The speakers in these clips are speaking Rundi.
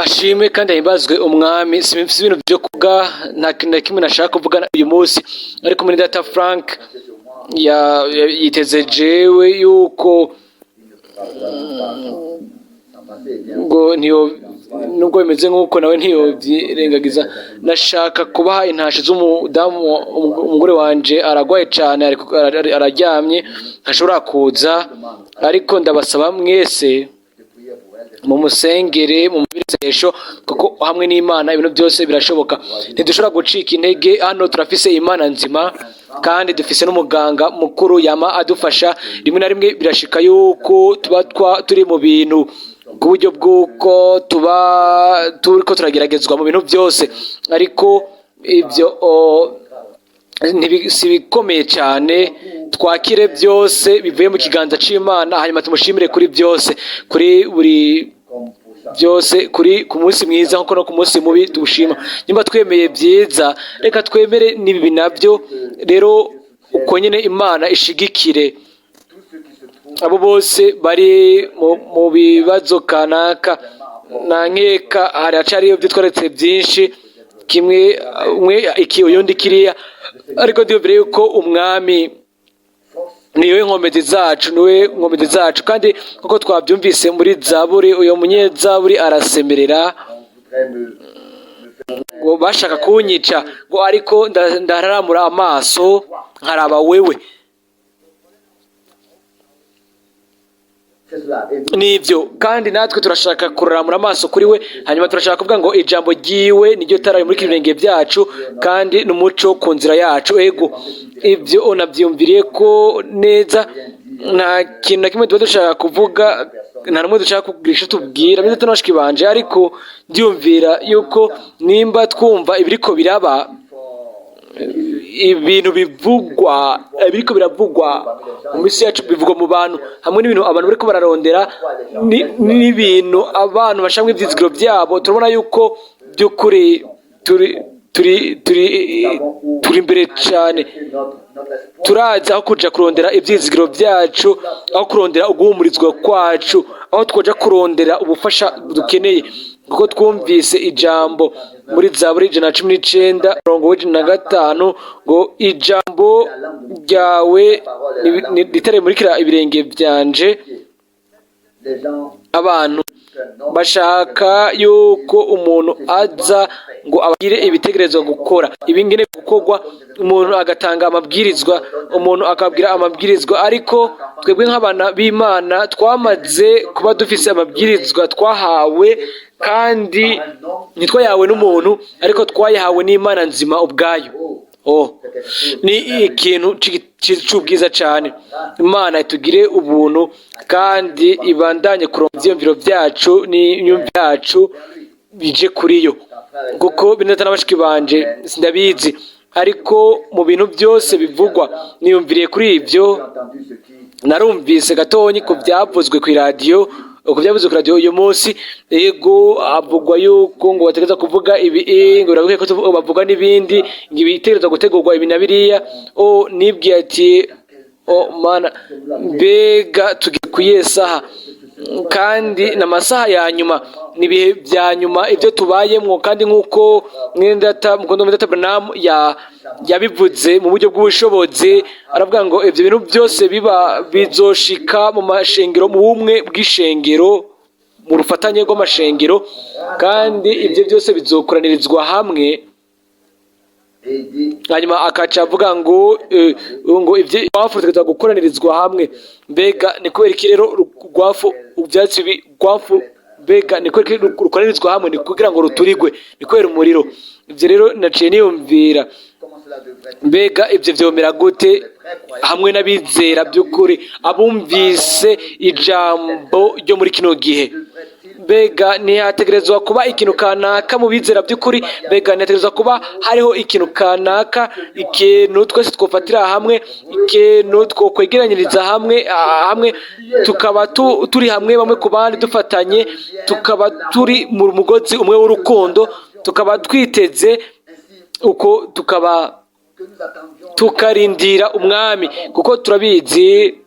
ashimwe kandi ahimbazwe umwami. Simfise ibintu byo kuvuga, nta kintu na kimwe nashaka kuvuga uyu munsi, ariko muri data Frank yiteze jewe yuko ngo nubwo bimeze nk'uko nawe ntiyobyirengagiza. Nashaka kubaha intashi z'umudamu, umugore wanje aragwaye cyane, araryamye ntashobora kuza, ariko ndabasaba mwese mumusengere, mu mubirisengesho, kuko hamwe n'Imana ibintu byose birashoboka. Ntidushobora gucika intege. Hano turafise Imana nzima kandi dufise n'umuganga mukuru yama adufasha. Rimwe na rimwe birashika yuko tuba turi mu bintu ku buryo bw'uko tuba turiko turageragezwa mu bintu byose, ariko ibyo si bikomeye cyane. Twakire byose bivuye mu kiganza c'Imana, hanyuma tumushimire kuri byose, kuri buri byose, ku munsi mwiza nkuko no ku munsi mubi tuwushima. Nimba twemeye byiza, reka twemere n'ibibi nabyo. Rero uko nyine Imana ishigikire abo bose bari mu bibazo kanaka. Nankeka haracariyo byo twaretse byinshi, kimwe umwe iki uyundi kiriya, ariko ndiyumvire yuko umwami niwe nkomezi zacu, kandi kuko twabyumvise muri Zaburi, uyo munyezaburi arasemerera ngo bashaka kunyica, ngo ariko ndaramura amaso nkaraba wewe. Nibyo kandi natwe turashaka kuraramura amaso kuri we, hanyuma turashaka kuvuga ngo ijambo ryiwe niryo tara muri ibirenge byacu kandi n'umuco ku nzira yacu. Ego ibyo unabyumviriye ko neza. Nta kintu na kimwe tuba dushaka kuvuga, nta n'umwe dushaka kugurisha tubwira byo tunashiki banje, ariko byumvira yuko nimba twumva ibiriko biraba, ibintu biriko biravugwa mu misi yacu, bivugwa mu bantu, hamwe n'ibintu abantu bariko bararondera, n'ibintu abantu bashamwe ivyizigiro byabo. Turabona yuko by'ukuri turi imbere cyane. Turazi aho kuja kurondera ivyizigiro byacu, aho kurondera uguhumurizwa kwacu, aho twoja kurondera ubufasha dukeneye, kuko twumvise ijambo muri Zaburi 119:5 ngo ijambo ryawe ritare murikira ibirenge byanje. Abantu bashaka yuko umuntu aza ngo abagire ibitegerezwa gukora ibingene gukorwa, umuntu agatanga amabwirizwa, umuntu akabwira amabwirizwa, ariko twebwe nk'abana b'Imana twamaze kuba dufise amabwirizwa twahawe, kandi ntitwayahawe n'umuntu, ariko twayahawe n'Imana nzima ubwayo. Ni ikintu c'ubwiza cyane. Imana itugire ubuntu kandi ibandanye kuronka ivyiyumviro byacu n'inyumviro byacu bije kuri yo, kuko binatana bashiki banje sindabizi, ariko mu bintu byose bivugwa niyumviriye kuri ibyo. Narumvise gatonyi ku byavuzwe ku radio, uyu munsi. Ego avugwa yuko ngo bategeza kuvuga ibi, ngo biragoye ko bavuga n'ibindi, ngo ibitegereza gutegurwa ibi na biriya. Nibwiye ati mana, mbega tugiye kuyesaha, kandi n'amasaha ya nyuma, n'ibihe bya nyuma ibyo tubayemwo, kandi nk'uko Mwendata Branham yabivuze mu buryo bw'ubushobozi, aravuga ngo ibyo bintu byose bizoshika mu mashengero, mu bumwe bw'ishengero, mu rufatanye rw'amashengero, kandi ibyo byose bizokoranirizwa hamwe. Hanyuma akaca avuga ngo ibyo rwafu tukaza gukoranirizwa hamwe. Mbega ni kubera iki rero rwafu ibyatsi rwafu, mbega ni kubera iki rukoranirizwa hamwe? Ni kugira ngo ruturigwe, ni kubera umuriro. Ibyo rero naciye niyumvira, mbega ibyo vyomera gute hamwe n'abizera by'ukuri, abumvise ijambo ryo muri kino gihe? Mbega ntihategerezwa kuba ikintu kanaka mu bizera by'ukuri? Mbega ntihategerezwa kuba hariho ikintu kanaka, ikintu twese twofatira hamwe, ikintu twokwegeranyiriza hamwe tukaba turi hamwe, bamwe ku bandi dufatanye, tukaba turi mu mugozi umwe w'urukundo, tukaba twiteze uko, tukarindira umwami, kuko turabizi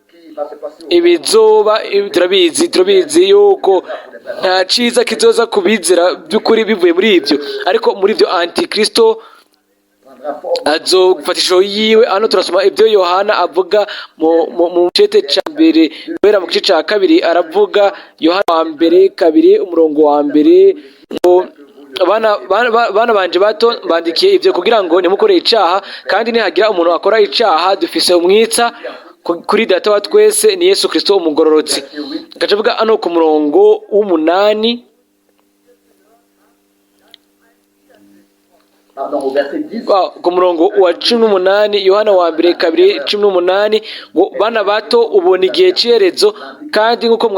ibizoba turabizi yuko nta cyiza kizoza kubizera by'ukuri bivuye muri ibyo, ariko muri ibyo antikristo azofata ishusho yiwe. Hano turasoma ibyo Yohana avuga mu gice cya mbere guhera mu gice cya kabiri, aravuga Yohana wa mbere kabiri umurongo wa mbere ngo bana banje bato bandikiye ibyo kugira ngo ntimukore icyaha, kandi nihagira umuntu akora icyaha dufise umwitsa kuri data wa twese ni Yesu Kristo umugororotsi. Agaca avuga hano ku murongo w'umunani ku murongo wa 18, Yohana wa mbere kabiri 18 ngo bana bato ubona igihe cy'iherezo, kandi nk'uko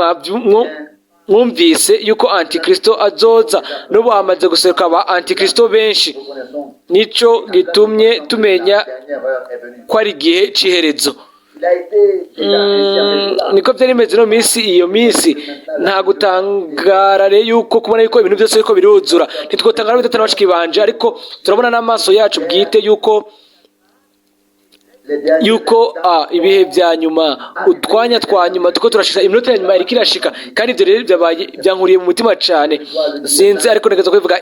mwumvise yuko antikristo azoza, n'ubu hamaze guseruka aba antikristo benshi, nico gitumye tumenya ko ari igihe cy'iherezo. Niko byari bimeze no minsi, iyo minsi nta gutangarare yuko kubona yuko ibintu byose ariko biruzura, ntitwotangara bidatana bashiki banje, ariko turabona n'amaso yacu bwite yuko ibihe bya nyuma, utwanya twa nyuma tuko turashika, iminota ya nyuma iriko irashika, kandi ibyo rero byankuriye mu mutima cyane. Sinzi ariko ntegeza kubivuga,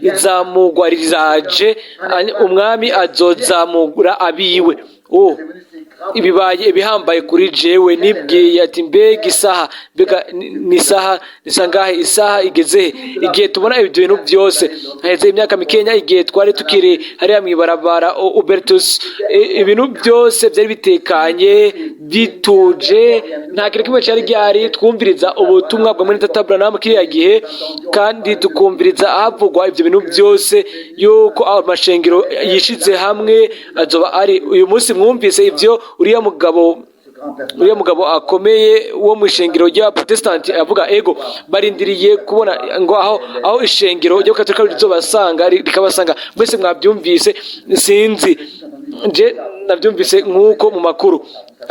izamugwa rizaje, umwami azozamura abiwe. Ibibaye ibihambaye kuri jewe, nibwiye ati mbega isaha, mbega nisangahe, isaha igeze, igihe tubona ibyo bintu byose. Haheze imyaka mikenya igihe twari tukiri hariya mwibarabara Ubertus, ibintu byose byari bitekanye bituje, nta kintu kimwe cyari gihari, twumviriza ubutumwa bwa Mwene Data Branham kiriya gihe, kandi tukumviriza ahavugwa ibyo bintu byose yuko amashengero yishize hamwe azoba ari. Uyu munsi mwumvise ibyo uriya mugabo akomeye wo mu ishengero rya Protestant avuga, ego barindiriye kubona ngo aho ishengero ryo Katolika rizobasanga rikabasanga. Mwese mwabyumvise, sinzi nje nabyumvise nk'uko mu makuru,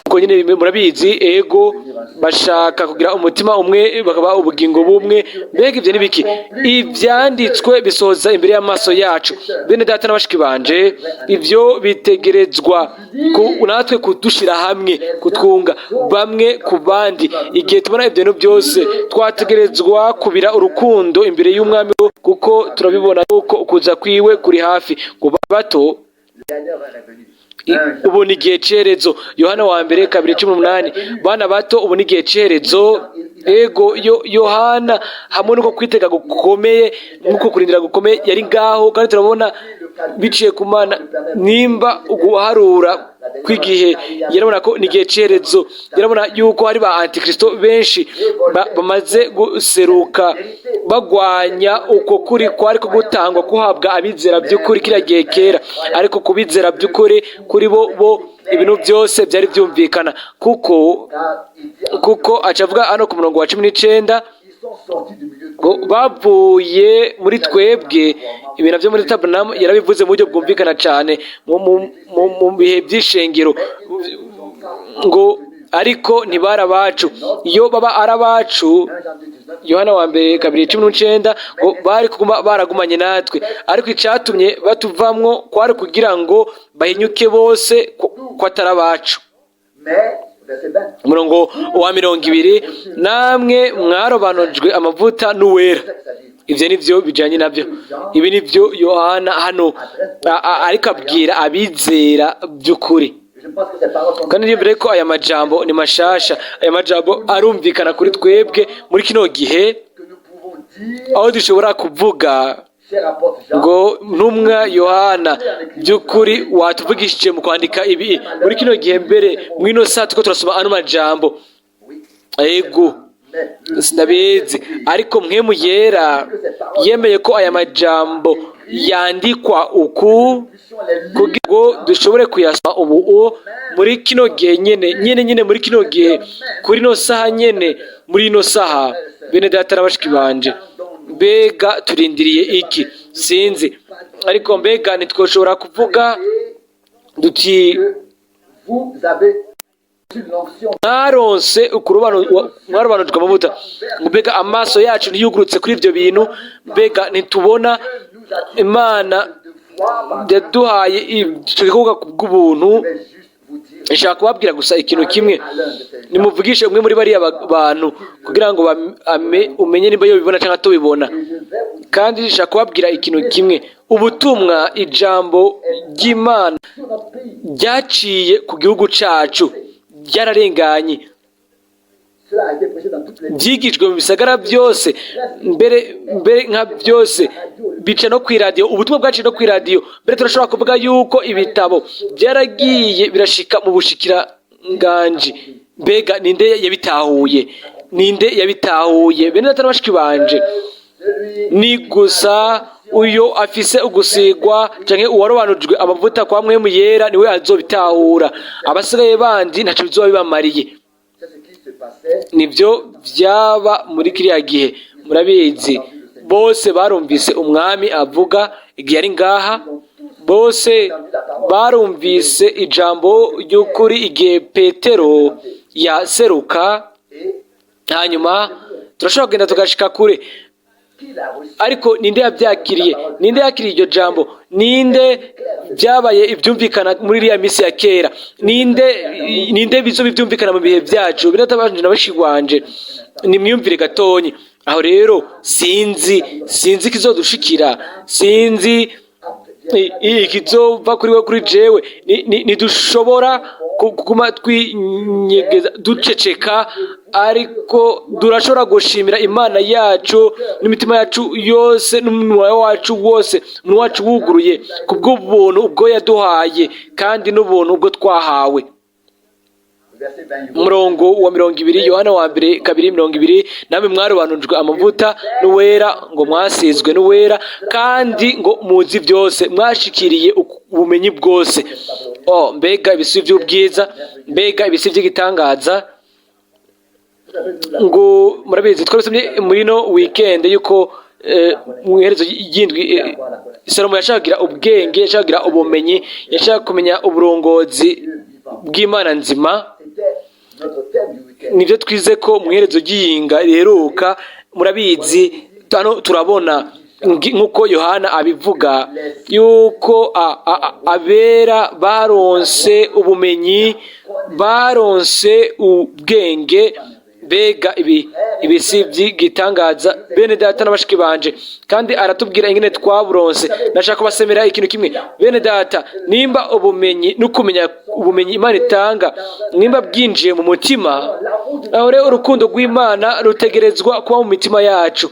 ubwo nyine murabizi, ego bashaka kugira umutima umwe bakaba ubugingo bumwe. Mbega ibyo nibiki? Ibyanditswe bisohoza imbere y'amaso yacu. Bene data n'abashiki banje, ibyo bitegerezwa natwe kudushira hamwe, kutwunga bamwe ku bandi. Igihe tubona ibyo bintu byose twategerezwa kubira urukundo imbere y'umwami, kuko turabibona yuko ukuza kwiwe kuri hafi. Ngo bato ubu ni igihe cy'iherezo. Yohana wa mbere kabiri 18, bana bato ubu ni igihe cy'iherezo. Ego Yohana hamwe nuko kwitega gukomeye, nuko kurindira gukomeye yari ngaho, kandi turabona biciye ku Mana nimba uguharura kw'igihe, yarabona ko ni igihe cy'iherezo. Yarabona yuko hari ba antikristo benshi bamaze guseruka bagwanya uko kuri kwari ko gutangwa kuhabwa abizera by'ukuri kiriya gihe kera, ariko kubizera by'ukuri kuri bo ibintu byose byari byumvikana, kuko acavuga hano ku murongo wa 19 bavuye muri twebwe. Ibintu byo muri Branham yarabivuze mu buryo bwumvikana cyane mu bihe by'ishengero, ngo ariko ntibari abacu. Iyo baba ari abacu, Yohana wa mbere kabiri 19, ngo bari kuguma baragumanye natwe, ariko icyatumye batuvamwo kwari kugira ngo bahinyuke bose ko atari abacu. Umurongo wa 20, namwe mwarobanujwe amavuta n'uwera. Ibyo nibyo bijanye nabyo. Ibi nibyo Yohana hano ariko abwira abizera by'ukuri, kandi nimbere ko aya majambo ni mashasha. Aya majambo arumvikana kuri twebwe muri kino gihe, aho dushobora kuvuga ngo ntumwa Yohana by'ukuri watuvugishije mu kwandika ibi muri kino gihe. Mbere mwino saa tuko turasoma ano majambo, ego sinabizi, ariko mpwemu yera yemeye ko aya majambo yandikwa uku kugira ngo dushobore kuyasoma ubu muri kino gihe nyene muri kino gihe, kuri no saha nyene, muri ino saha. Bene data n'abashiki banje, mbega turindiriye iki? Sinzi, ariko mbega ntitwoshobora kuvuga duti mwaronse mwarobanujwe amavuta. Mbega amaso yacu ntiyugurutse kuri ibyo bintu? Mbega ntitubona Imana yaduhaye igikorwa bw'ubuntu? nshaka kubabwira gusa ikintu kimwe, nimuvugishe umwe muri bariya bantu kugira ngo umenye niba yobibona cyangwa atobibona. Kandi nshaka kubabwira ikintu kimwe, ubutumwa, ijambo ry'Imana ryaciye ku gihugu cacu, ryararenganye, byigijwe mu bisagara byose, mbere nka byose bica no kw'iradiyo. Ubutumwa bwaciye no kw'iradiyo. Mbere turashobora kuvuga yuko ibitabo byaragiye birashika mu bushikiranganji. Mbega ninde yabitahuye? Bene data n'abashiki banje, ni gusa uyo afise ugusigwa canke uwarobanujwe amavuta kwa Mpwemu Yera niwe azobitahura. Abasigaye bandi ntaco bizoba bibamariye. Nibyo byaba muri kiriya gihe. Murabizi, bose barumvise umwami avuga igihe ari ngaha, bose barumvise ijambo ry'ukuri igihe Petero yaseruka. Hanyuma turashobora kugenda tugashika kure, ariko ninde yabyakiriye? Ninde yakiriye iryo jambo? Ninde byabaye ibyumvikana muri iriya minsi ya kera? Ninde bizo bibyumvikana mu bihe byacu? Biratabanje na bashigwanje, nimwiyumvire gatonyi. Aho rero sinzi kizodushikira, sinzi ikizova kuri jewe. Nidushobora kuguma twinyegeza duceceka, ariko durashobora gushimira Imana yacu n'imitima yacu yose n'umunwa wacu wose, umunwa wacu wuguruye kubw'ubuntu ubwo yaduhaye kandi n'ubuntu ubwo twahawe. Umurongo wa 20, Yohana wa mbere 2:20, namwe mwarobanujwe amavuta n'uwera, ngo mwasizwe n'uwera, kandi ngo muzi byose, mwashikiriye ubumenyi bwose. Mbega ibisi by'ubwiza, mbega ibisi by'igitangaza. Ngo murabizi twabisomye muri no weekend yuko mu iherezo y'indwi Salomo yashakagira ubwenge, yashakagira ubumenyi, yashaka kumenya uburongozi bw'Imana nzima. Nibyo twize ko mu iherezo ry'iyinga riheruka. Murabizi hano turabona nk'uko Yohana abivuga yuko abera baronse ubumenyi, baronse ubwenge. Mbega ibisi by'igitangaza, bene data n'abashiki banje, kandi aratubwira ingene twaburonse. Nashaka kubasemera ikintu kimwe, bene data, nimba ubumenyi n'ukumenya ubumenyi Imana itanga nimba bwinjiye mu mutima, aho rero urukundo rw'Imana rutegerezwa kuba mu mitima yacu,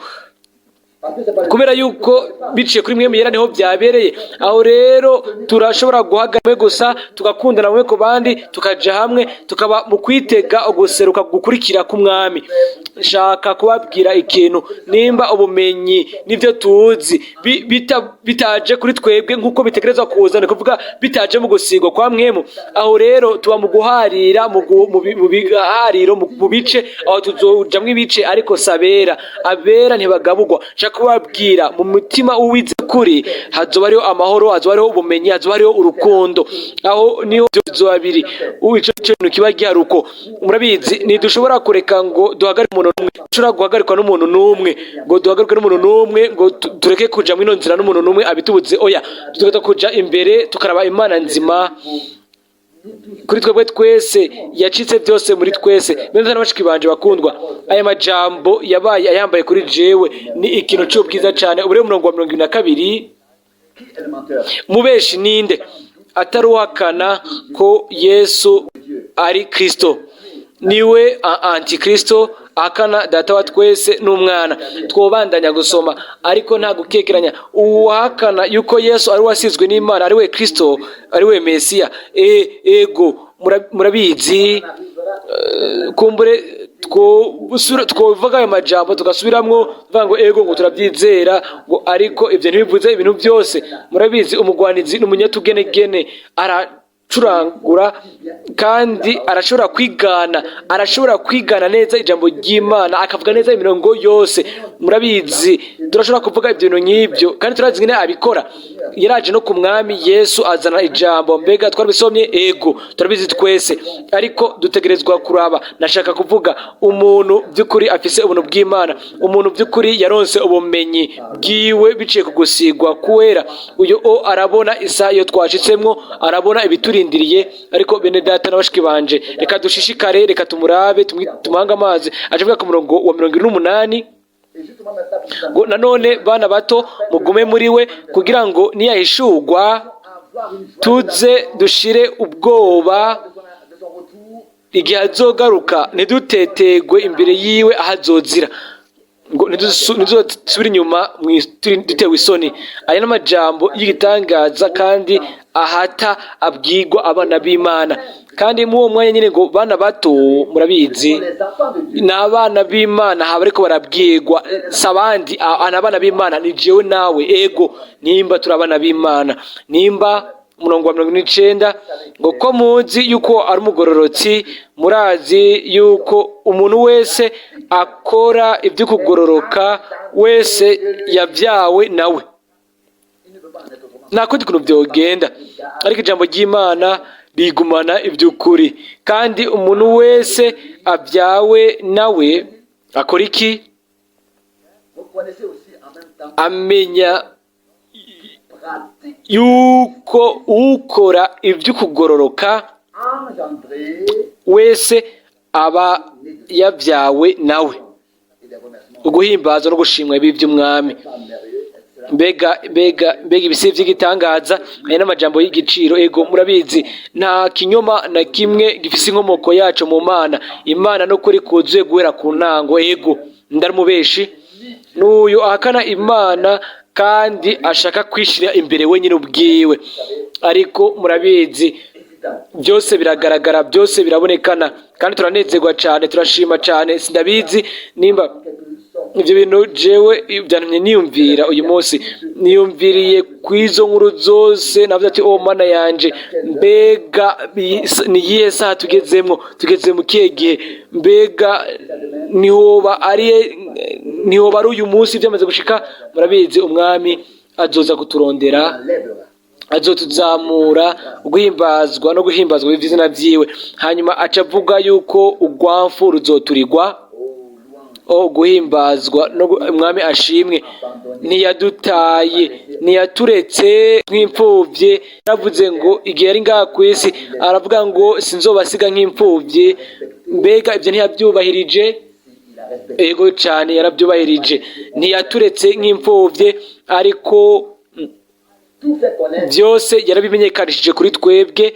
kubera yuko biciye kuri Mpwemu Yera niho byabereye. Aho rero turashobora guhagarara gusa tugakundana bamwe ku bandi, tukaja hamwe, tukaba mu kwitega uguseruka gukurikira k'umwami. Nshaka kubabwira ikintu, nimba ubumenyi nivyo tuzi bitaje kuri twebwe nk'uko bitegerezwa kuzana, kuvuga bitaje mu gusigwa kwa Mpwemu, aho rero tuba mu guharira mu bihariro mu bice, aho tuzojamwo ibice, ariko sabera abera ntibagabugwa. Kubabwira mu mutima uwize kuri hazoba hariho amahoro, hazoba hariho ubumenyi, hazoba hariho urukundo. Aho niho bizoba biri. Ico kintu kiba giharuko. Murabizi, ntidushobora kureka ngo duhagarike umuntu n'umwe, dushobora guhagarikwa n'umuntu n'umwe, ngo duhagarike n'umuntu n'umwe, ngo tureke kuja mwino nzira n'umuntu n'umwe abitubuze. Oya, tugomba kuja imbere tukaraba Imana nzima kuri twebwe twese, yacitse byose muri twese. Bene n'abashiki banje bakundwa, aya majambo yabaye ayambaye kuri jewe ni ikintu cy'ubwiza cyane. Ubure umurongo wa 22, mubeshi ninde ataruhakana ko Yesu ari Kristo? Niwe antikristo, akana data wa twese n'umwana. Twobandanya gusoma, ariko nta gukekeranya. Uwahakana yuko Yesu ari wasizwe n'Imana, ari we Kristo, ari we Mesiya, ego murabizi. Kumbure twovuga ayo majambo tugasubiramwo tuvuga ngo ego, ngo turabyizera, ngo ariko ibyo ntibivuze ibintu byose. Murabizi, umugwanizi n'umunyatugenegene aracurangura kandi arashobora kwigana neza ijambo ry'Imana, akavuga neza imirongo yose. Murabizi, turashobora kuvuga ibyo bintu nk'ibyo, kandi turazi ngene abikora. yaraje no ku mwami Yesu azana ijambo. Mbega twarabisomye? Ego turabizi twese, ariko dutegerezwa kuraba. Nashaka kuvuga umuntu by'ukuri afise ubuntu bw'Imana, umuntu by'ukuri yaronse ubumenyi bwiwe biciye ku gusigwa kuwera. Uyu arabona isa iyo twashitsemwo, arabona ibiturindiriye. Ariko bene data na bashiki banje, reka dushishikare, reka tumurabe, tumanga amazi. Avuga ku murongo wa 28 ngo nanone bana bato mugume muri we, kugira ngo niyahishurwa tuze dushire ubwoba igihe azogaruka, ntidutetegwe imbere yiwe ahazozira, ngo ntidusubire inyuma dutewe isoni. Aya ni amajambo y'igitangaza kandi ahata abwirwa abana b'Imana. Kandi mu uwo mwanya nyine ngo bana bato, murabizi ni abana b'Imana haba ariko barabwirwa, si abandi. Abana b'Imana ni jewe nawe. Ego nimba turi abana b'Imana, nimba umurongo wa 29 ngo ko muzi yuko ari umugororotsi, murazi yuko umuntu wese akora ibyo kugororoka wese yabyawe nawe. Nta kundi kuntu byogenda, ariko ijambo ry'Imana rigumana iby'ukuri. Kandi umuntu wese abyawe nawe akora iki? Amenya yuko ukora ibyo kugororoka wese aba yabyawe nawe. Uguhimbaza no gushimwa iby'umwami. Mbega ibisi by'igitangaza. Aya n'amajambo y'igiciro. Ego murabizi nta kinyoma na kimwe gifise inkomoko yacu mu Mana. Imana no kuri kuzuye guhera ku ntango. Ego ndaramubeshi n'uyu ahakana Imana kandi ashaka kwishira imbere wenyine ubwiwe. Ariko murabizi byose biragaragara, byose birabonekana, kandi turanezerwa cyane, turashima cyane. Sindabizi nimba ibyo bintu jewe byantumye niyumvira uyu munsi, niyumviriye kwizo nkuru zose. Navuze ati Mana yanje, mbega ni yihe saha tugezemo mu kihe gihe? Mbega nihoba ari uyu munsi byamaze gushika? Murabizi umwami azoza kuturondera, azotuzamura guhimbazwa no guhimbazwa izina byiwe. Hanyuma aca avuga yuko urwamfu ruzoturirwa. Guhimbazwa no umwami ashimwe. Ntiyadutaye, ntiyaturetse nk'imfubyi. Yaravuze ngo igihe yari ngaha ku isi, aravuga ngo sinzobasiga nk'imfubyi. Mbega ibyo ntiyabyubahirije? Ego cyane yarabyubahirije. Ntiyaturetse nk'imfubyi, ariko byose yarabimenyekanishije kuri twebwe,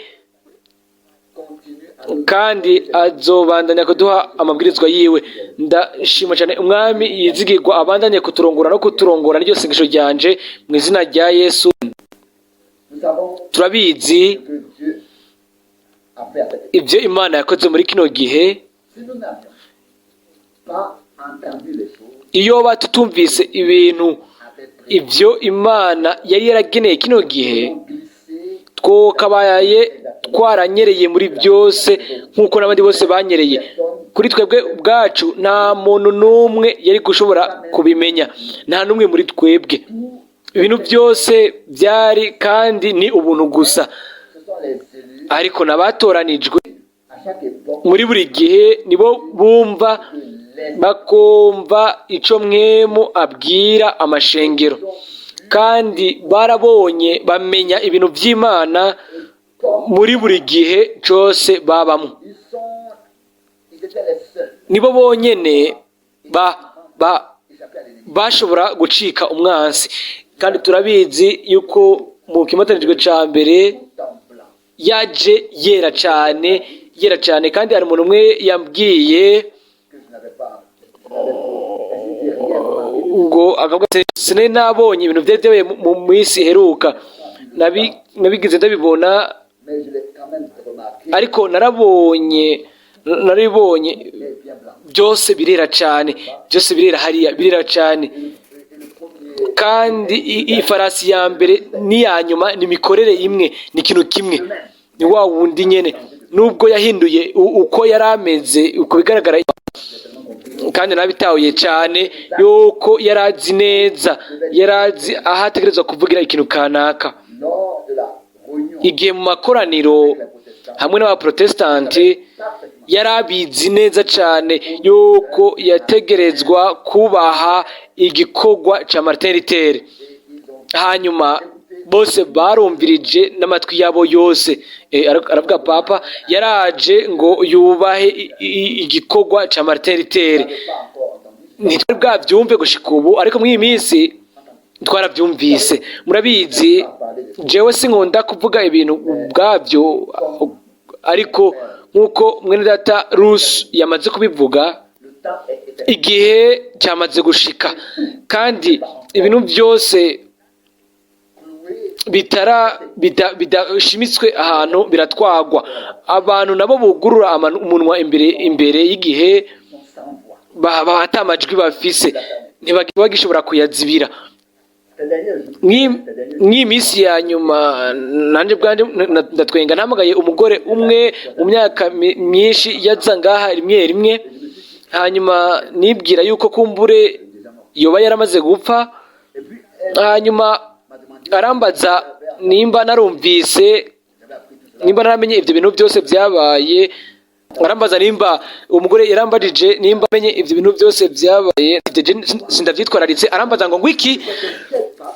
kandi azobandanya kuduha amabwirizwa yiwe. Ndashima cyane umwami yizigirwa abandanye kuturongora no kuturongora. Niryo sengesho ryanje mu izina rya Yesu. Turabizi ibyo Imana yakoze muri kino gihe. Iyo batutumvise ibintu ibyo Imana yari yarageneye kino gihe, twokabaye twaranyereye muri byose nk'uko n'abandi bose banyereye. Kuri twebwe ubwacu nta muntu n'umwe yari gushobora kubimenya, nta n'umwe muri twebwe. Ibintu byose byari kandi ni ubuntu gusa. Ariko n'abatoranijwe muri buri gihe nibo bumva bakumva ico mwemu abwira amashengero, kandi barabonye bamenya ibintu by'Imana muri buri gihe cyose babamo. Nibo bonyene bashobora gucika umwansi. Kandi turabizi yuko mu kimatanijwe ca mbere yaje yera cyane. Kandi hari umuntu umwe yambwiye ngo akavuga sinari nabonye ibintu byabaye mu minsi iheruka. Nabigize ndabibona, ariko narabibonye byose birera cyane, byose birera hariya, birera cyane. Kandi ifarasi ya mbere n'iya nyuma ni imikorere imwe, ni ikintu kimwe, ni wa wundi nyene, nubwo yahinduye uko yari ameze, uko bigaragara. kandi nabitahuye cyane yuko yari azi neza, yari azi aho ategerezwa kuvugira ikintu kanaka. Igihe mu makoraniro hamwe n'abaprotestanti yari abizi neza cyane yuko yategerezwa kubaha igikorwa cya Martin Luther. Hanyuma bose barumvirije n'amatwi yabo yose. Aravuga papa yaraje ngo yubahe igikorwa cya Martin Luther. Ntitwari bwabyumve gushika ubu, ariko muri iyi minsi twarabyumvise. Murabizi jewe sinkunda kuvuga ibintu ubwabyo, ariko nk'uko mwene data Rusi yamaze kubivuga, igihe cyamaze gushika, kandi ibintu byose bidashimitswe ahantu biratwagwa. Abantu nabo bugurura umunwa imbere y'igihe ata majwi bafise, ntibagishobora kuyazibira. Nk'iyi minsi ya nyuma nanjye bwanjye ndatwenga, nahamagaye umugore umwe mu myaka myinshi yaza ngaha rimwe rimwe, hanyuma nibwira yuko kumbure yoba yaramaze gupfa. Hanyuma arambaza nimba naramenye ibyo bintu byose byabaye. Arambaza nimba umugore yarambajije nimba amenye ibyo bintu byose byabaye, sindabyitwararitse. Arambaza ngo ngwiki,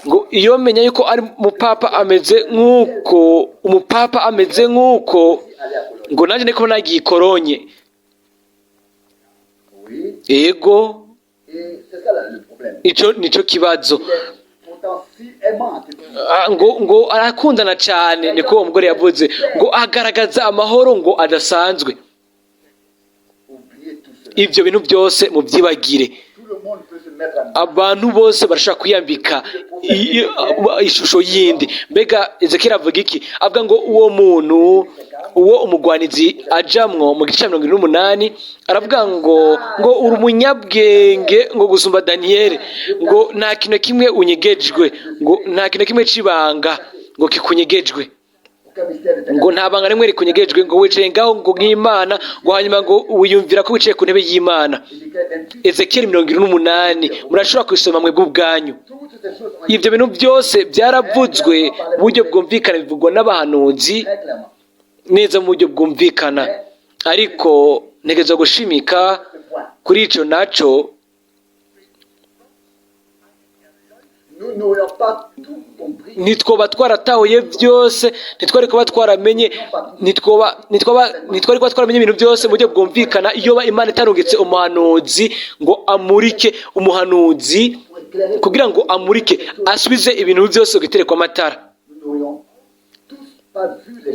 ngo iyo menya yuko ari umupapa ameze nk'uko ngo nanjye niko nagiye ikoronye. Yego, nicyo kibazo. Ngo arakundana cyane, niko uwo mugore yavuze, ngo agaragaza amahoro ngo adasanzwe. Ibyo bintu byose mubyibagire. Abantu bose barashaka kwiyambika ishusho yindi. Mbega Ezekiel avuga iki? Avuga ngo uwo umugwanizi ajamwo mu gice cya 28, aravuga ngo uri umunyabwenge ngo gusumba Daniyeli, ngo nta kintu kimwe unyegejwe, ngo nta kintu kimwe c'ibanga ngo kikunyegejwe, ngo nta banga rimwe rikunyegejwe, ngo wicaye ngaho ngo nk'Imana, ngo hanyuma ngo wiyumvira ko wicaye ku ntebe y'Imana. Ezekiel 28 murashobora kubisoma mwebwe ubwanyu. Ibyo bintu byose byaravuzwe mu buryo bwumvikana, bivugwa n'abahanuzi neza mu buryo bwumvikana, ariko ntegerezwa gushimika kuri ico naco. Ntitwoba twaratahuye byose, ntitwari kuba twaramenye, ntitwari kuba twaramenye ibintu byose mu buryo bwumvikana iyo Imana itarungitse umuhanuzi ngo amurike, umuhanuzi kugira ngo amurike asubize ibintu byose giterekwa amatara.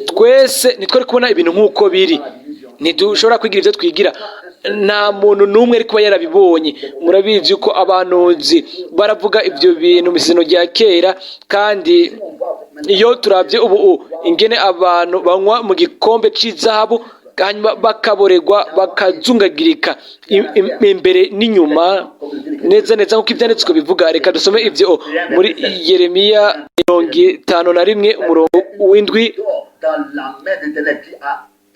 Twese ntitwari kubona ibintu nk'uko biri, ntidushobora kwigira ibyo twigira. Nta muntu n'umwe ari kuba yarabibonye. Murabizi ko abanuzi baravuga ibyo bintu mu isezerano rya kera, kandi iyo turabye ubu ingene abantu banywa mu gikombe cy'izahabu hanyuma bakaboregwa bakazungagirika imbere n'inyuma neza neza nk'uko ibyanditswe bivuga. Reka dusome ibyo muri Yeremiya 51 umurongo w'indwi.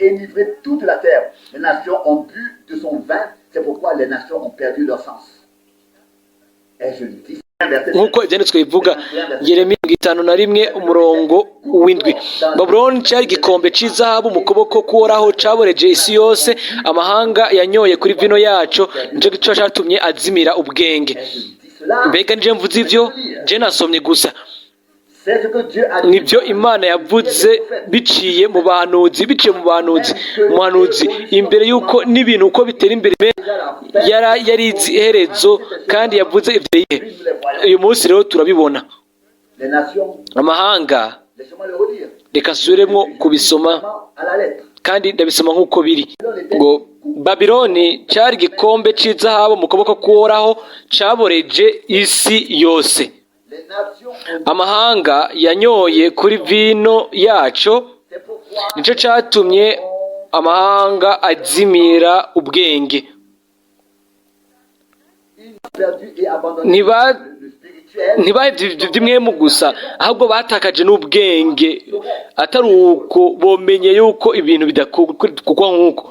Énivré toute la terre. Les nations ont bu de son vin, c'est pourquoi les nations ont perdu leur sens. Et je le dis. Nk'uko ibyanditswe bivuga, Yeremiya 51 umurongo w'indwi. Babuloni cyari igikombe cy'izahabu mu kuboko k'Uhoraho cyaboreje isi yose, amahanga yanyoye kuri vino yaco, nicyo gico cyatumye azimira ubwenge. Mbega nje mvuze ibyo? Je nasomye gusa. Nibyo Imana yavuze biciye mu bahanuzi, umuhanuzi imbere yuko n'ibintu uko bitera imbere yarizi iherezo, kandi yavuze ibyo yihe. Uyu munsi rero turabibona. Amahanga, reka nsubiremo kubisoma kandi ndabisoma nk'uko biri. Ngo Babiloni cyari igikombe cy'izahabu mu kuboko k'Uhoraho cyaboreje isi yose, amahanga yanyoye kuri vino yaco, nicyo cyatumye amahanga azimira ubwenge. Ntibimwemu gusa, ahubwo batakaje n'ubwenge, atari uko bomenye yuko ibintu bidakugwa nk'uko.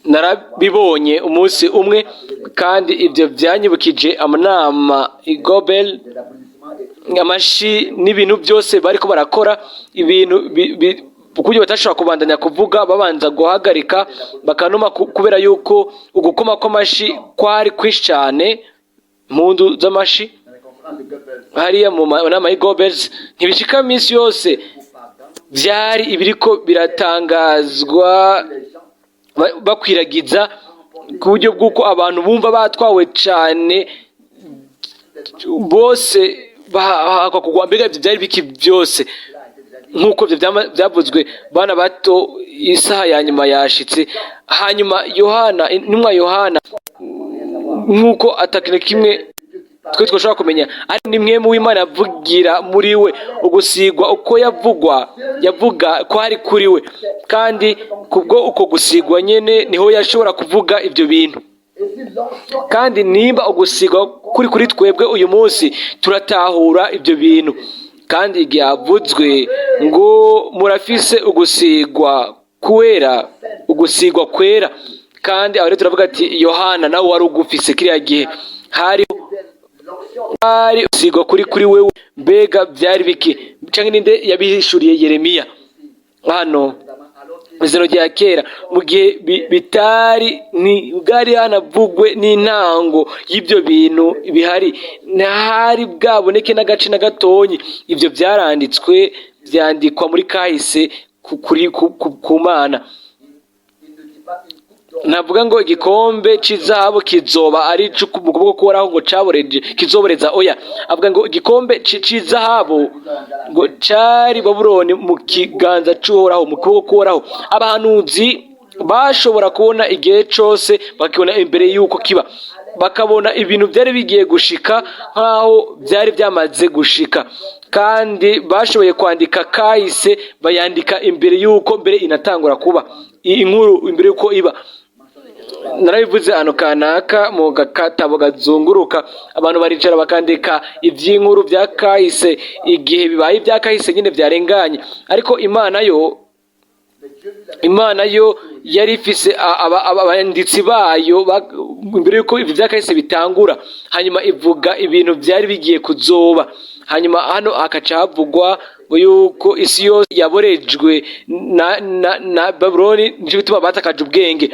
narabibonye umunsi umwe kandi ibyo byanyibukije amanama igobel amashi n'ibintu byose bariko barakora ibintu kuburyo batashobora kubandanya kuvuga babanza guhagarika bakanuma kubera yuko ugukoma kw'amashi kwari kwinshi cyane impundu z'amashi hariya mu nama y'igobels ntibishika iminsi yose byari ibiriko biratangazwa bakwiragiza ku buryo bw'uko abantu bumva batwawe cyane bose bahakwa kugwa mbega ibyo byari biki byose nk'uko byavuzwe bana bato isaha ya nyuma yashitse hanyuma intumwa Yohana nk'uko atakintu kimwe twe twashobora kumenya ari nimwe mu Imana yavugira muri we ugusigwa uko yavuga ko ari kuri we kandi kubwo uko gusigwa nyene niho yashobora kuvuga ibyo bintu kandi nimba ugusigwa kuri twebwe uyu munsi turatahura ibyo bintu kandi yavuzwe ngo murafise ugusigwa kwera kandi aho rero turavuga ati Yohana nawe wari ugufise kiriya gihe hari ugusigwa kuri wewe mbega byari biki canke ninde yabihishuriye Yeremiya hano izero rya kera mu gihe bwari hanavugwe n'intango y'ibyo bintu bihari ntahari bwaboneke n'agace na gatonyi ibyo byaranditswe byandikwa muri kahise ku Mana navuga ngo igikombe cy'izahabu kizoba ari mu kuboko k'Uhoraho ngo kizoboreza oya avuga ngo igikombe cy'izahabu ngo cyari Babuloni mu kiganza cy'Uhoraho mu kuboko k'Uhoraho abahanuzi bashobora kubona igihe cyose bakibona imbere y'uko kiba bakabona ibintu byari bigiye gushika nk'aho byari byamaze gushika kandi bashoboye kwandika kahise bayandika imbere y'uko mbere inatangura kuba inkuru imbere y'uko iba narabivuze hano kanaka mu gatabo gazunguruka abantu baricara bakandika iby'inkuru bya kahise igihe bibaye ibya kahise nyine byarenganye ariko Imana yo yari ifise abanditsi bayo imbere y'uko ibyo bya kahise bitangura hanyuma ivuga ibintu byari bigiye kuzoba hanyuma hano hakaca havugwa yuko isi yose yaborejwe na Babuloni nicyo gituma batakaje ubwenge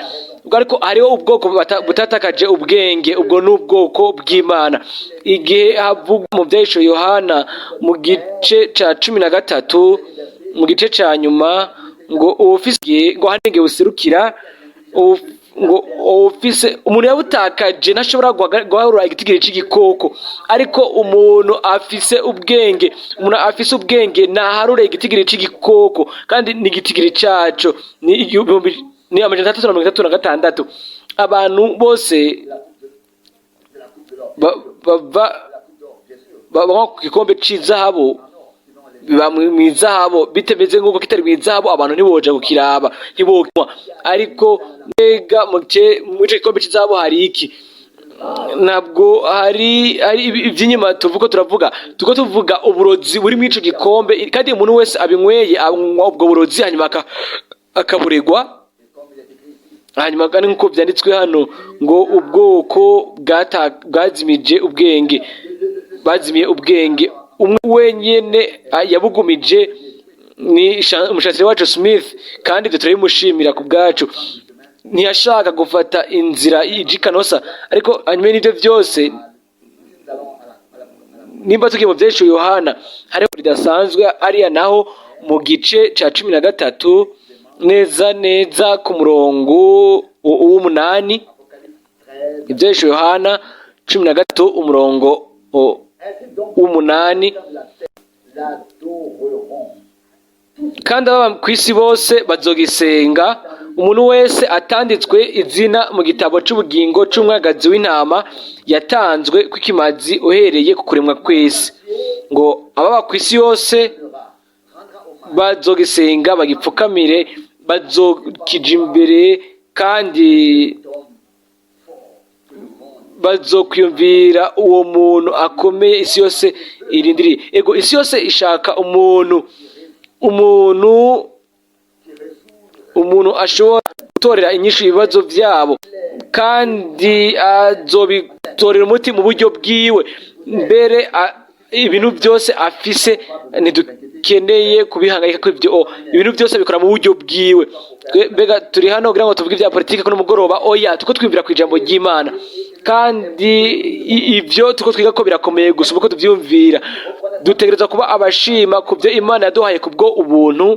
ariko hariho ubwoko butatakaje ubwenge ubwo ni ubwoko bw'Imana igihe havugwa mu byahisho Yohana mu gice cya 13 mu gice cya nyuma ngo ngo hanenge buserukira ngo ofise umuntu yabutakaje ntashobora guharura igitigiri cy'igikoko ariko umuntu afise ubwenge naharure igitigiri cy'igikoko kandi ni igitigiri cyaco ni 336 abantu bose baba ku gikombe cy'izahabu biba mwizahabu bitemeze nk'uko kitari mwizahabu abantu ntiboja gukiraba ntibokwa ariko mbega mu gikombe cy'izahabu hari iki ntabwo hari iby'inyuma tuvuga uburozi buri mu ico gikombe kandi umuntu wese abinyweye anywa ubwo burozi hanyuma akaburegwa hanyuma kandi nk'uko byanditswe hano ngo ubwoko bwazimiye ubwenge umwe wenyine yabugumije ni umushatsiri wacu Smith kandi ibyo turabimushimira ku bwacu ntiyashaka gufata inzira y'ijikanosa ariko hanyuma n'ibyo byose nimba tugiye mu byahisho Yohana hariho ridasanzwe ariya naho mu gice cya 13 neza ku murongo w'umunani ibyahisho Yohana 13 umurongo w'umunani kandi ababa ku isi bose bazogisenga umuntu wese atanditswe izina mu gitabo cy'ubugingo cy'umwagazi w'intama yatanzwe kw'ikimazi uhereye ku kuremwa kw'isi ngo ababa ku isi yose bazogisenga bagipfukamire bazokija imbere kandi bazokwiyumvira uwo muntu akomeye isi yose irindiriye ego isi yose ishaka umuntu ashobora gutorera inyishu ibibazo byabo, kandi azobitorera umuti mu buryo bwiwe. Mbere ibintu byose afise ntidukeneye kubihangayika ko ibintu byose bikora mu buryo bwiwe. Mbega turi hano kugira ngo tuvuge ibya politiki kuno mugoroba? Oya, tuko twibwira ku ijambo ry'Imana, kandi ibyo tuko twiga ko birakomeye gusa uko tubyumvira. Dutegereza kuba abashima ku byo Imana yaduhaye kubwo ubuntu.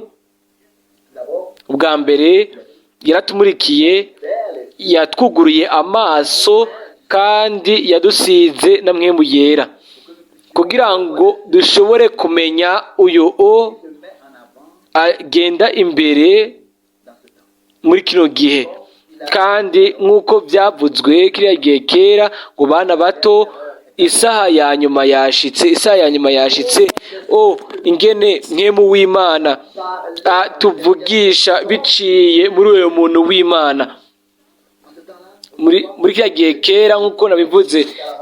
Ubwa mbere yaratumurikiye, yatwuguriye amaso, kandi yadusize na mpwemu yera kugira ngo dushobore kumenya uyu agenda imbere muri kino gihe. Kandi nk'uko byavuzwe kiriya gihe kera ngo bana bato, isaha ya nyuma yashitse, isaha ya nyuma yashitse. Ingene mpwemu w'Imana tuvugisha biciye muri uyo muntu w'Imana. Muri kiriya gihe kera nk'uko nabivuze,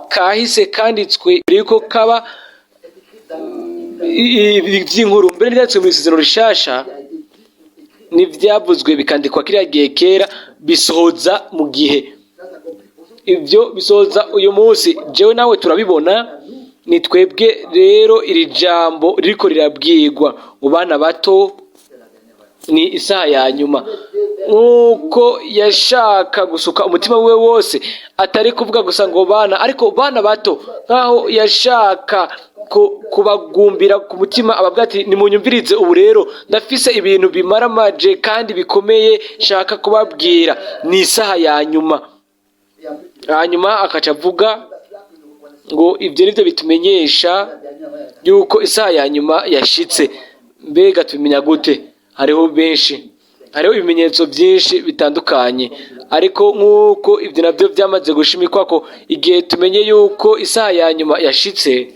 kahise kanditswe yuko kaba iby'inkuru mbere n'ibyanditswe mu Isezerano Rishasha, n'ibyavuzwe bikandikwa kiriya gihe kera bisohoza mu gihe. Ibyo bisohoza uyu munsi, jewe nawe turabibona. Ni twebwe rero iri jambo ririko rirabwirwa mu bana bato, ni isaha ya nyuma. Nk'uko yashaka gusuka umutima we wose, atari kuvuga gusa ngo bana, ariko bana bato, nk'aho yashaka kubagumbira ku mutima, ababwira ati nimunyumvirize ubu rero ndafise ibintu bimaramaje kandi bikomeye shaka kubabwira, ni isaha ya nyuma. Hanyuma akaca avuga ngo ibyo nibyo bitumenyesha yuko isaha ya nyuma yashitse. Mbega tubimenya gute? Hariho benshi, hariho ibimenyetso byinshi bitandukanye, ariko nk'uko ibyo nabyo byamaze gushimikwa ko igihe tumenye yuko isaha ya nyuma yashitse,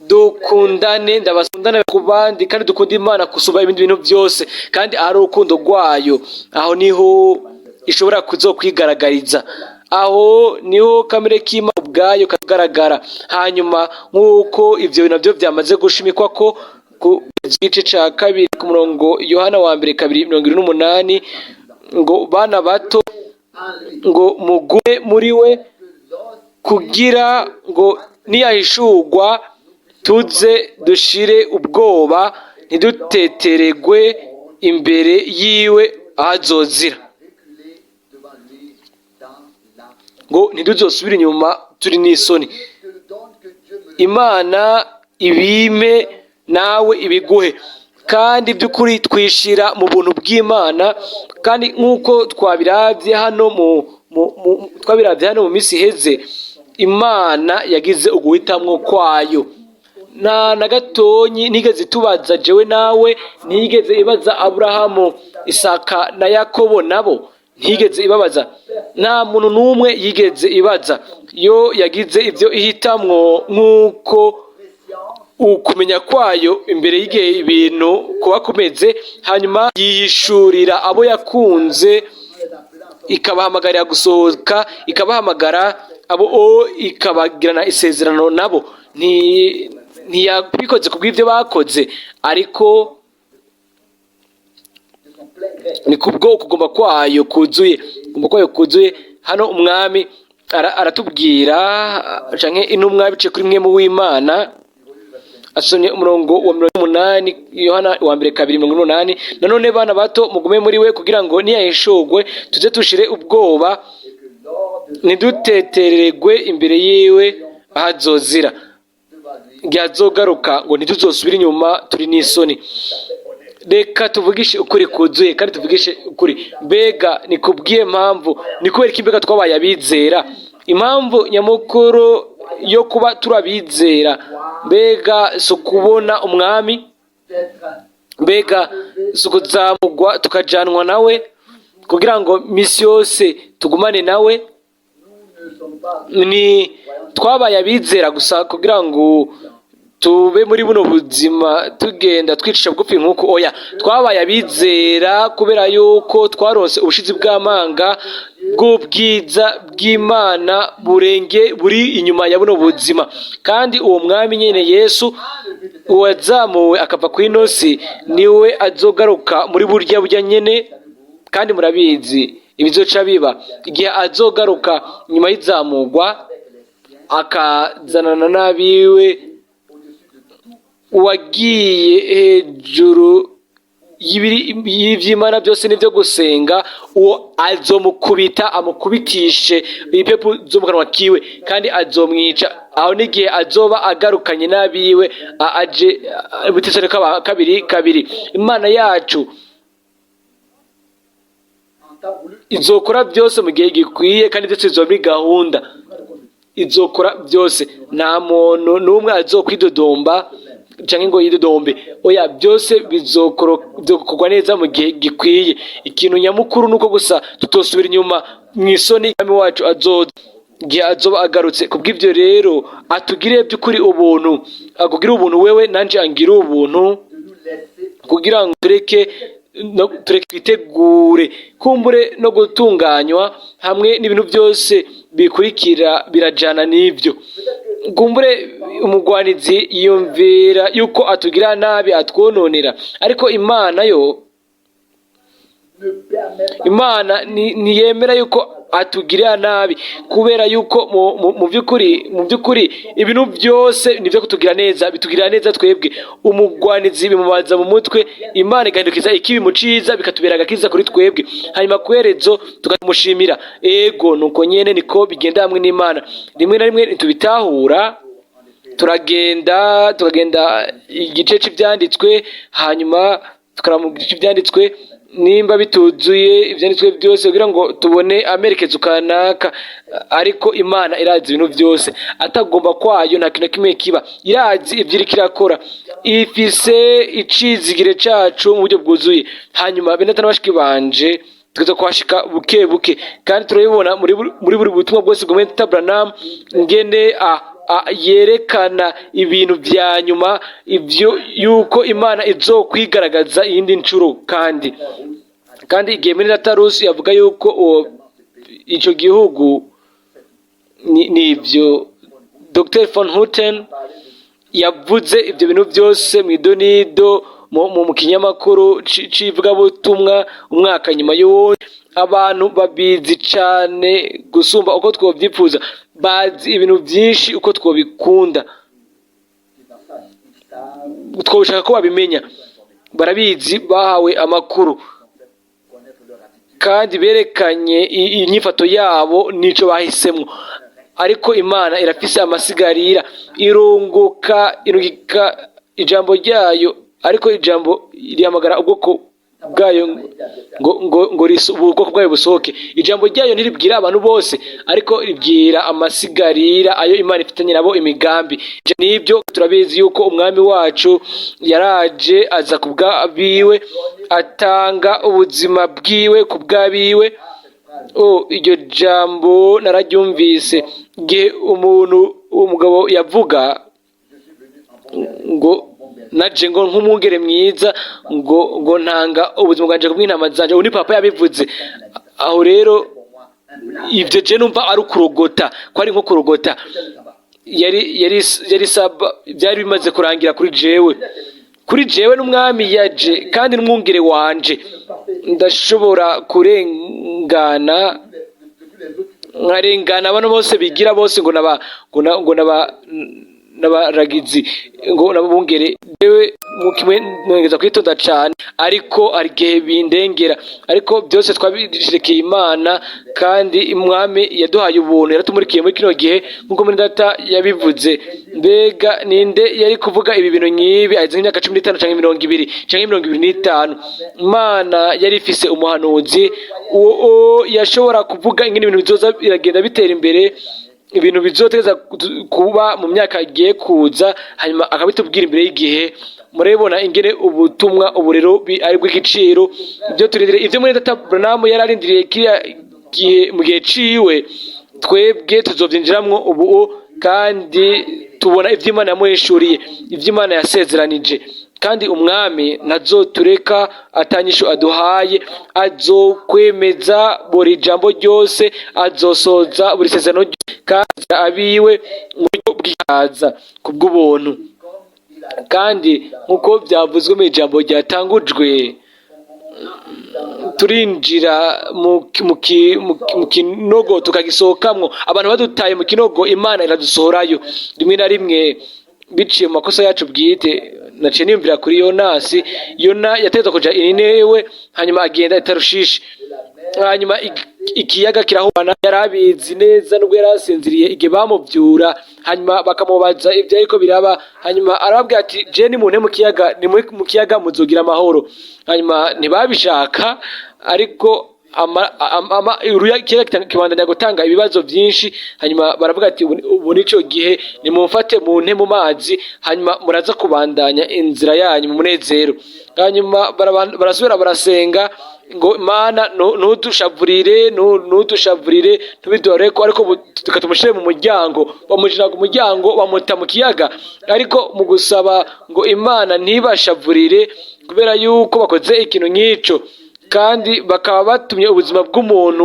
dukundane, ndabasundane ku bandi, kandi dukunda Imana kusuba ibindi bintu byose, kandi ari urukundo rwayo. Aho niho ishobora kuzokwigaragariza, aho niho kamere k'Imana ubwayo kagaragara. Hanyuma nk'uko ibyo nabyo byamaze gushimikwa ko ku gice cya 2 ku murongo Yohana wa mbere 2:28, ngo bana bato, ngo mugume muri we kugira ngo niyahishurwa tuze dushire ubwoba, ntiduteteregwe imbere yiwe ahazozira. Ngo ntiduzosubire inyuma turi n'isoni. Imana ibime nawe ibiguhe, kandi by'ukuri twishira mu buntu bw'Imana. Kandi nk'uko twabiravye hano mu minsi iheze, Imana yagize uguhitamwo kwayo. Na gatonyi nigeze tubaza jewe nawe, ntigeze ibaza Aburahamu, Isaka na Yakobo, nabo ntigeze ibabaza. Nta muntu n'umwe yigeze ibaza. Yo yagize ibyo ihitamwo nk'uko ukumenya kwayo imbere y'igihe ibintu kuba kumeze. Hanyuma yihishurira abo yakunze, ikabahamagarira gusohoka, ikabahamagara abo ikabagirana isezerano nabo. Ntiyabikoze kubw'ibyo bakoze, ariko ni kubwo kugomba kwayo kuzuye. Kugomba kwayo kuzuye. Hano umwami aratubwira, canke intumwa bice kuri mwe mu w'Imana, asomye umurongo wa 8, Yohana wa mbere 2:8, nanone bana bato mugume muri we kugira ngo niyahishurwe tuze dushire ubwoba, ntiduteteregwe imbere yiwe ahazozira. Ngiazogaruka ngo ntituzosubire inyuma turi n'isoni. Reka tuvugishe ukuri kuzuye, kandi tuvugishe ukuri. Mbega ni kubwiye mpamvu, ni kubera iki mbega twabaye abizera? Impamvu nyamukuru yo kuba turabizera, mbega si ukubona umwami, mbega si ukuzamugwa tukajanwa nawe kugira ngo misi yose tugumane nawe. Ni twabaye abizera gusa kugira ngo tube muri buno buzima tugenda twicisha bugufi nk'uko? Oya, twabaye abizera kubera yuko twaronse ubushizi bw'amanga bw'ubwiza bw'Imana buri inyuma ya buno buzima. Kandi uwo mwami nyene Yesu uwazamuwe akava ku inosi, niwe azogaruka muri burya nyene kandi murabizi ibizoca biba igihe azogaruka nyuma y'izamurwa akazanana n'abiwe, uwagiye hejuru y'ivy'Imana byose n'ivyo gusenga, uwo azomukubita amukubitishe ipepo zo mu kanwa kiwe kandi azomwica. Aho n'igihe azoba agarukanye n'abiwe aje Bitesane kabiri. Imana yacu izokora byose mu gihe gikwiye kandi byose bizoba muri gahunda, izokora byose. Nta muntu n'umwe azokwidodomba canke ngo yidodombe, oya, byose bizokorwa neza mu gihe gikwiye. Ikintu nyamukuru nuko gusa tutosubira inyuma mw'isoni Umwami wacu azoza igihe azoba agarutse. Kubw'ivyo rero atugire by'ukuri ubuntu, akugire ubuntu wewe nanje angire ubuntu, kugira ngo tureke twitegure kumbure no gutunganywa hamwe n'ibintu byose bikurikira birajana n'ivyo. Kumbure umugwanizi yiyumvira yuko atugira nabi, atwononera, ariko Imana yo, Imana ntiyemera yuko atugirira nabi, kubera yuko mu by'ukuri ibintu byose nivyo kutugira neza, bitugirira neza twebwe. Umugwanizi bimubaza mu mutwe, Imana igahindukiza ikibi mu ciza, bikatubera agakiza kuri twebwe, hanyuma kwerezo tukamushimira. Ego nuko nyene niko bigenda hamwe n'Imana. Rimwe na rimwe ntitubitahura, turagenda igice cy'ivyanditswe, hanyuma tukaramu igice cy'ivyanditswe nimba bituzuye ivyanditswe byose kugira ngo tubone amerekezo kanaka, ariko Imana irazi ibintu byose, atagomba kwayo nta kintu kimwe kiba. Irazi ivyo iriko irakora, ifise icizigire cacu mu buryo bwuzuye. Hanyuma bene bashiki banje tuza kuhashika buke buke, kandi turabibona muri buri butumwa bwose bwa Menta Branham ngene yerekana ibintu vya nyuma, ivyo yuko Imana izokwigaragaza iyindi ncuro. Kandi igihe muri Latarusi yavuga yuko ico gihugu nivyo Dr. von Hutten yavuze ivyo bintu byose mw'idonido mu kinyamakuru c'ivugabutumwa umwaka nyuma y'uwundi. Abantu babizi cane gusumba uko twovyipfuza, bazi ibintu byinshi uko twobikunda, twoshaka ko babimenya. Barabizi, bahawe amakuru kandi berekanye inyifato yabo nico bahisemwo. Ariko Imana irafise amasigarira, irungika ijambo ryayo, ariko ijambo rihamagara ubwoko bwayo ngo ubwoko bwayo busohoke. Ijambo ryayo ntiribwira abantu bose, ariko ribwira amasigarira ayo Imana ifitanye nabo imigambi. Nibyo turabizi yuko Umwami wacu yaraje aza ku bw'abiwe, atanga ubuzima bwiwe ku bw'abiwe. Iryo jambo nararyumvise igihe umugabo yavuga ngo naje ngo nk'umwungere mwiza ngo ntanga ubuzima bwanje kubw'intama zanje. Ubu ni papa yabivuze. Aho rero ivyo je numva ari ukurogota, ko ari nko kurogota. Yari saba, byari bimaze kurangira kuri jewe n'Umwami yaje kandi n'umwungere wanje. Ndashobora kurengana nkarengana abantu bose bigira bose ngo n'abaragizi ngo nabungere. Jewe mukimwe nongeza kwitonda cane, ariko hari igihe bindengera, ariko byose twabishirikiye Imana, kandi Umwami yaduhaye ubuntu, yaratumurikiye muri kino gihe nk'uko muri data yabivuze. Mbega ninde yari kuvuga ibi bintu nk'ibi azi nk'imyaka 15 canke 20 canke 25? Imana yari ifise umuhanuzi uwo yashobora kuvuga ingene ibintu bizoza biragenda bitera imbere, ibintu bizoteza kuba mu myaka igiye kuza, hanyuma akabitubwira imbere y'igihe. Murabibona ingene ubutumwa uburero ari bw'igiciro. Ibyo turindire ivyo muri Data Branham yararindiriye mu gihe ciwe, twebwe tuzovyinjiramwo ubu, kandi tubona ivy'Imana yamuhishuriye, ivy'Imana yasezeranije. Kandi Umwami ntazotureka atanyisho aduhaye, azokwemeza buri jambo ryose, azosoza buri sezerano kandi abiwe mu buryo bw'ikaza kubw'ubuntu. Kandi nkuko byavuzwe mu ijambo ryatangujwe turinjira mu kinogo tukagisohokamwo, abantu badutaye mu kinogo Imana iradusohorayo. Rimwe na rimwe biciye mu makosa yacu bwite. Naciye niyumvira kuri Yonasi. Yona yategetswe kuja i Ninewe, hanyuma agenda i Tarushishi, hanyuma ikiyaga kirahubana. Yarabizi neza nubwo yarasinziriye igihe bamuvyura, hanyuma bakamubaza ivyo ariko biraba, hanyuma arababwira ati je ni muntu mu kiyaga muzogira amahoro. Hanyuma ntibabishaka, ariko ikiyaga kibandanya gutanga ibibazo vyinshi. Hanyuma baravuga ati ubu nico gihe nimumfate munte mu mazi, hanyuma muraza kubandanya inzira yanyu mu munezero. Hanyuma barasubira barasenga ngo Mana ntudushavurire ntubidoreko, ariko tukatumushire mu muryango. Bamujinaga umuryango bamuta mu kiyaga, ariko mu gusaba ngo Imana ntibashavurire kubera yuko bakoze ikintu nk'ico, kandi bakaba batumye ubuzima bw'umuntu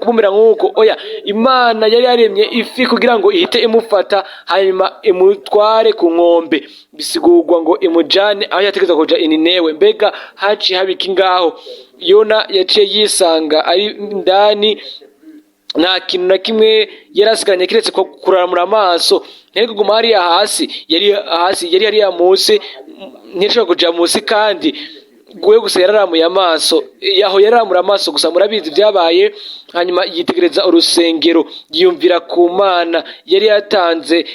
bumera nk'uko. Oya, Imana yari yaremye ifi kugira ngo ihite imufata, hanyuma imutware ku nkombe, bisigurwa ngo imujane aho yategetswe kuja i Ninewe. Mbega haciye habiki ngaho? Yona yaciye yisanga ari indani, nta kintu na kimwe yarasigaranye kiretse kuraramura amaso. Ntiyari kuguma hariya hasi, yari hariya munsi, ntiyashobora kuja munsi, kandi guwe gusa yararamuye amaso. Yaho yararamura amaso gusa, murabizi vyabaye. Hanyuma yitegereza urusengero, yiyumvira ku Mana yari yatanze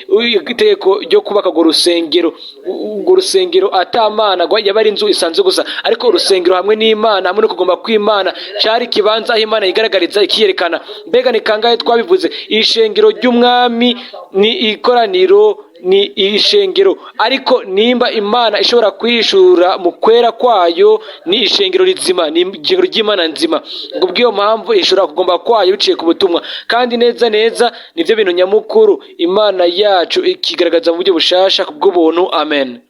itegeko ryo kubaka urwo rusengero. Urwo rusengero ata Mana yaba ari inzu isanzwe gusa, ariko urusengero hamwe n'Imana, hamwe no kugomba kw'Imana, cari ikibanza aho Imana yigaragariza ikiyerekana. Mbega ni kangahe twabivuze, ishengero ry'umwami ni ikoraniro, ni ishengero. Ariko nimba Imana ishobora kwishura mu kwera kwayo, ni ishengero rizima, ni ishengero ry'Imana nzima. Ngo bw'iyo mpamvu ishobora kugomba kwayo biciye ku butumwa, kandi neza nivyo bintu nyamukuru Imana yacu ikigaragaza mu buryo bushasha kubw'ubuntu. Amen.